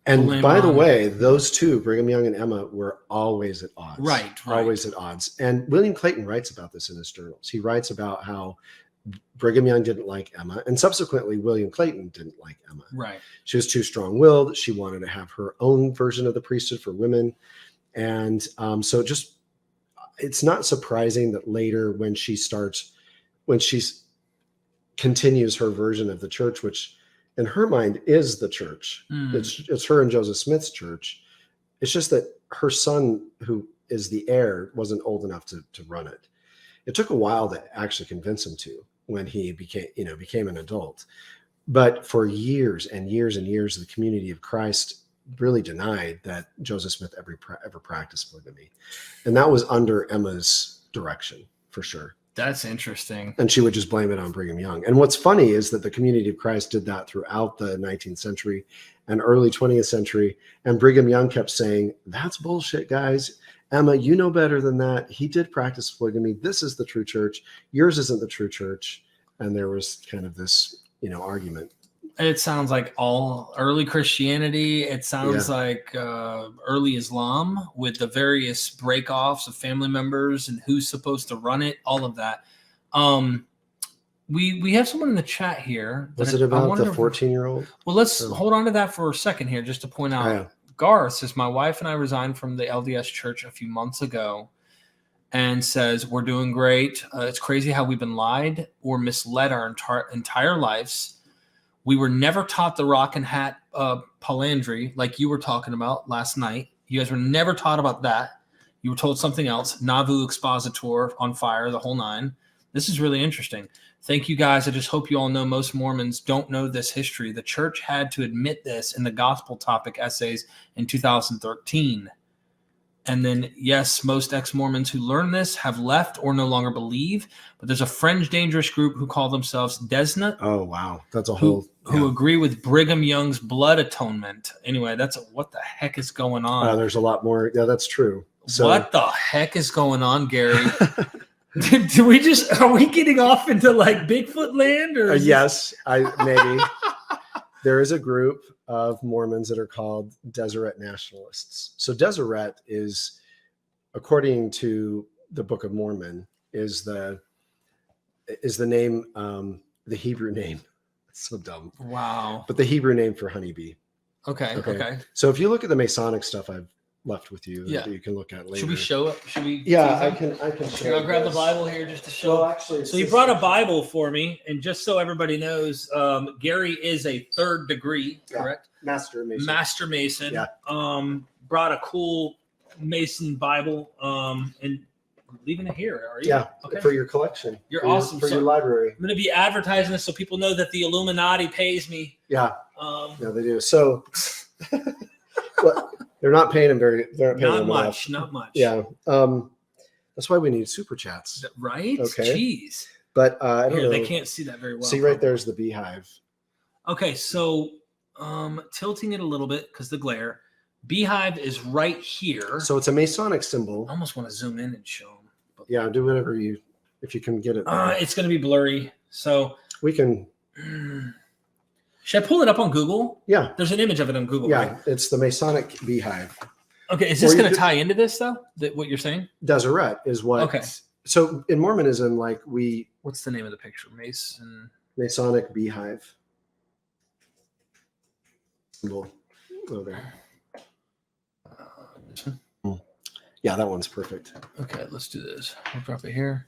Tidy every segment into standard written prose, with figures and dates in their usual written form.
And by the way, those two, Brigham Young and Emma, were always at odds. Right. Always at odds. And William Clayton writes about this in his journals. He writes about how Brigham Young didn't like Emma, and subsequently William Clayton didn't like Emma. Right. She was too strong-willed. She wanted to have her own version of the priesthood for women. And so it's not surprising that later when she continues her version of the church, which in her mind is the church. It's her and Joseph Smith's church. It's just that her son, who is the heir, wasn't old enough to run it. It took a while to actually convince him to when he became an adult. But for years and years and years, the community of Christ really denied that Joseph Smith ever practiced polygamy. And that was under Emma's direction, for sure. That's interesting. And she would just blame it on Brigham Young. And what's funny is that the community of Christ did that throughout the 19th century and early 20th century. And Brigham Young kept saying, that's bullshit, guys. Emma, you know better than that. He did practice polygamy. This is the true church. Yours isn't the true church. And there was kind of this, argument. It sounds like all early Christianity. It sounds like early Islam with the various break-offs of family members and who's supposed to run it, all of that. We have someone in the chat here. Was it about the 14-year-old? Well, let's hold on to that for a second here just to point out. Garth says, my wife and I resigned from the LDS church a few months ago and says, we're doing great. It's crazy how we've been lied or misled our entire lives. We were never taught the rock and hat polyandry like you were talking about last night. You guys were never taught about that. You were told something else. Nauvoo expositor on fire, the whole nine. This is really interesting. Thank you, guys. I just hope you all know most Mormons don't know this history. The church had to admit this in the gospel topic essays in 2013. And then, yes, most ex-Mormons who learn this have left or no longer believe. But there's a fringe dangerous group who call themselves descendant. Oh, wow. That's a whole... Who agree with Brigham Young's blood atonement. Anyway, what the heck is going on? There's a lot more. Yeah, that's true. So, what the heck is going on, Gary? Are we getting off into like Bigfoot land? Or yes, maybe. There is a group of Mormons that are called Deseret nationalists. So Deseret is, according to the Book of Mormon, is the name, the Hebrew name. It's so dumb. Wow. But the Hebrew name for honeybee. Okay. So if you look at the Masonic stuff I've left with you, that you can look at later. Should we show it? Yeah, I can show. Here, I'll grab the Bible here just to show. Well, actually, so you brought a Bible for me, and just so everybody knows, Gary is a third degree, correct? Master Mason. Master Mason. Yeah. Brought a cool Mason Bible, and leaving it here. Are you? Yeah. Okay. For your collection. You're awesome. For your library. I'm going to be advertising this so people know that the Illuminati pays me. Yeah. Yeah, they do. So. Well, they're not paying him not much. Yeah. That's why we need super chats. Right? Okay. Jeez. But I don't know. They can't see that very well. See, right there's the Beehive. Okay, so tilting it a little bit because the glare. Beehive is right here. So it's a Masonic symbol. I almost want to zoom in and show them. But, yeah, do whatever if you can get it. It's going to be blurry. So we can. Should I pull it up on Google? Yeah. There's an image of it on Google. Yeah, right? It's the Masonic Beehive. Okay, is this going to tie into this, though? What you're saying? Deseret is what. Okay. So in Mormonism, what's the name of the picture? Masonic Beehive. Symbol. Oh, there. Yeah, that one's perfect. Okay, let's do this. I'll drop it here.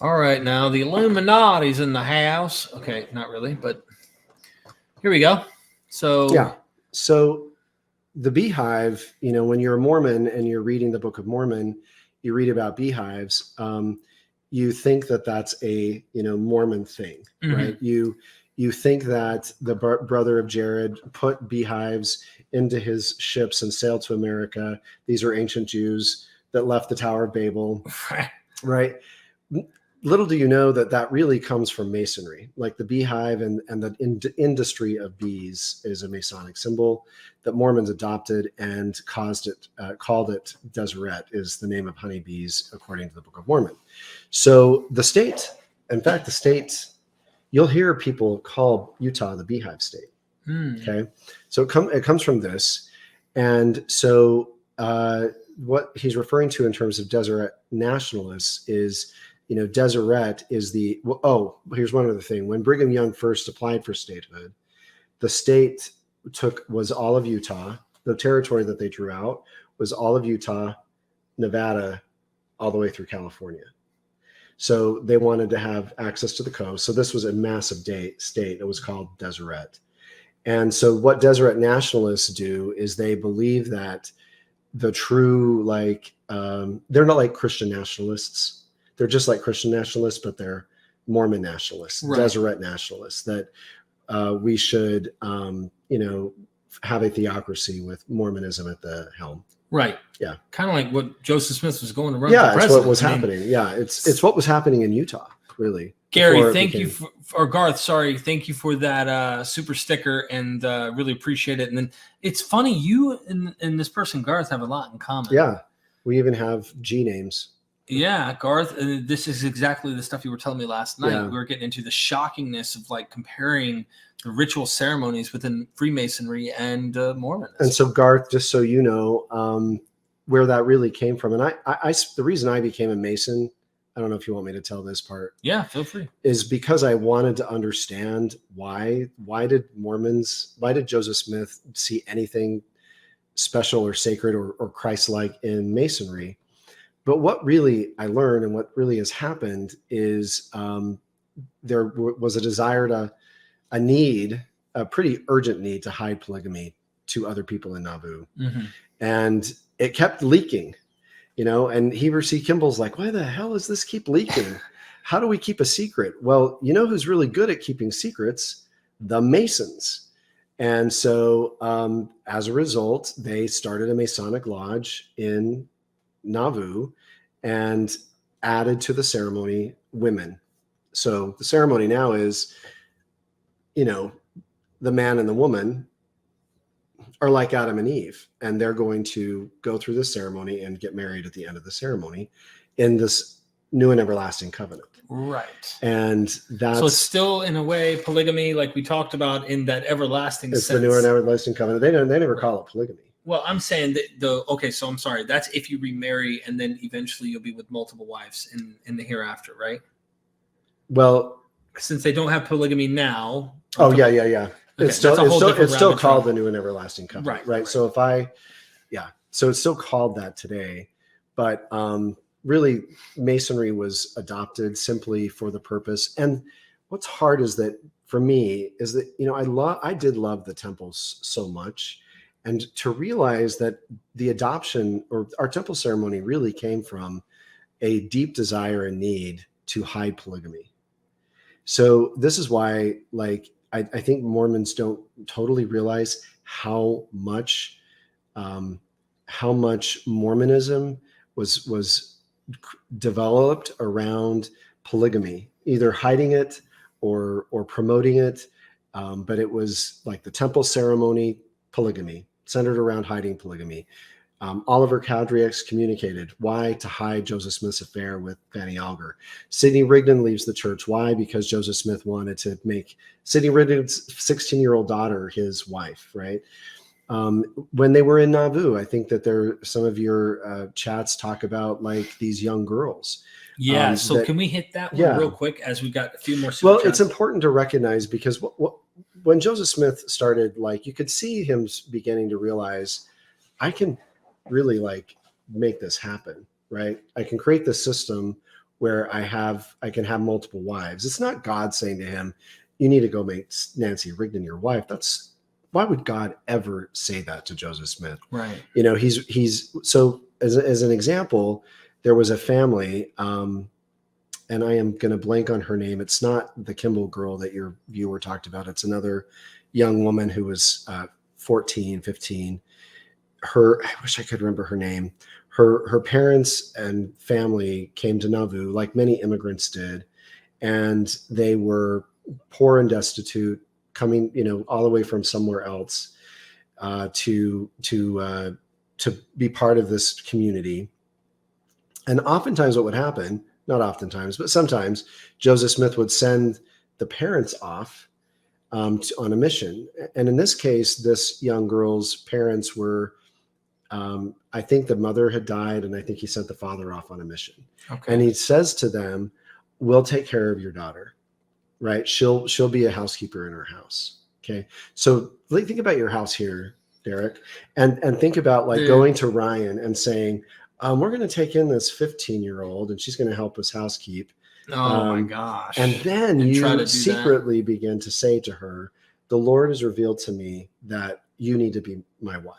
All right, now the Illuminati's in the house. Okay, not really, but here we go. So yeah, so the Beehive, when you're a Mormon and you're reading the Book of Mormon, you read about beehives. You think that that's a Mormon thing, right? You think that the brother of Jared put beehives into his ships and sailed to America. These are ancient Jews that left the Tower of Babel, right? Little do you know that really comes from Masonry. Like the beehive and the industry of bees is a Masonic symbol that Mormons adopted and called it Deseret, is the name of honeybees according to the Book of Mormon. So the state, you'll hear people call Utah the Beehive State. Okay. So it comes from this. And so what he's referring to in terms of Deseret nationalists is, Deseret is here's one other thing. When Brigham Young first applied for statehood, the state was all of Utah. The territory that they drew out was all of Utah, Nevada, all the way through California. So they wanted to have access to the coast. So this was a massive state. It was called Deseret. And so what Deseret nationalists do is they believe that the true, they're not like Christian nationalists. They're just like Christian nationalists, but they're Mormon nationalists, right. Deseret nationalists, that we should, have a theocracy with Mormonism at the helm. Right. Yeah. Kind of like what Joseph Smith was going to run. Yeah, it's what was happening. Yeah, it's what was happening in Utah, really. Gary, thank you or Garth, sorry, thank you for that super sticker, and really appreciate it. And then it's funny, you and this person Garth have a lot in common. Yeah, we even have G names. Yeah, Garth, this is exactly the stuff you were telling me last night. Yeah. We were getting into the shockingness of comparing the ritual ceremonies within Freemasonry and Mormonism. And so Garth, just so you know, where that really came from, and I the reason I became a Mason, I don't know if you want me to tell this part. Yeah, feel free. Is because I wanted to understand why did Joseph Smith see anything special or sacred or Christ-like in Masonry? But what really I learned and what really has happened is there was a desire a pretty urgent need to hide polygamy to other people in Nauvoo. Mm-hmm. And it kept leaking, and Heber C. Kimball's like, why the hell does this keep leaking? How do we keep a secret? Well, who's really good at keeping secrets? The Masons. And so as a result, they started a Masonic lodge in Nauvoo and added to the ceremony women. So the ceremony now is, the man and the woman are like Adam and Eve, and they're going to go through this ceremony and get married at the end of the ceremony in this new and everlasting covenant. Right. And so it's still in a way polygamy, like we talked about, in that everlasting sense. It's the new and everlasting covenant. They never call it polygamy. Well, I'm saying that so I'm sorry. That's if you remarry and then eventually you'll be with multiple wives in the hereafter, right? Well, since they don't have polygamy now. Oh, yeah. Okay, it's still called the new and everlasting covenant. Right. So so it's still called that today, but really Masonry was adopted simply for the purpose. And what's hard is that for me is that, I did love the temples so much. And to realize that the adoption or our temple ceremony really came from a deep desire and need to hide polygamy. So this is why, I think Mormons don't totally realize how much Mormonism was developed around polygamy, either hiding it or promoting it. But it was like the temple ceremony, polygamy, centered around hiding polygamy. Oliver Cowdery excommunicated. Why? To hide Joseph Smith's affair with Fanny Alger. Sidney Rigdon leaves the church. Why? Because Joseph Smith wanted to make Sidney Rigdon's 16-year-old daughter his wife, right? When they were in Nauvoo, I think that some of your chats talk about these young girls. Yeah. So can we hit that one real quick as we got a few more? Well, it's important to recognize because when Joseph Smith started, you could see him beginning to realize, I can really make this happen, right? I can create this system where I can have multiple wives. It's not God saying to him, you need to go make Nancy Rigdon your wife. Why would God ever say that to Joseph Smith? Right. He's so as an example, there was a family, and I am going to blank on her name. It's not the Kimball girl that your viewer talked about. It's another young woman who was 14, 15. I wish I could remember her name. Her parents and family came to Nauvoo like many immigrants did, and they were poor and destitute, coming all the way from somewhere else to be part of this community. And oftentimes what would happen, not oftentimes, but sometimes Joseph Smith would send the parents off on a mission. And in this case, this young girl's parents were, I think the mother had died, and I think he sent the father off on a mission. Okay. And he says to them, we'll take care of your daughter, right? She'll be a housekeeper in our house. Okay. So think about your house here, Derek, and think about like going to Ryan and saying, we're going to take in this 15-year-old and she's going to help us housekeep. Oh my gosh. And then And try to you do secretly begin to say to her, the Lord has revealed to me that you need to be my wife.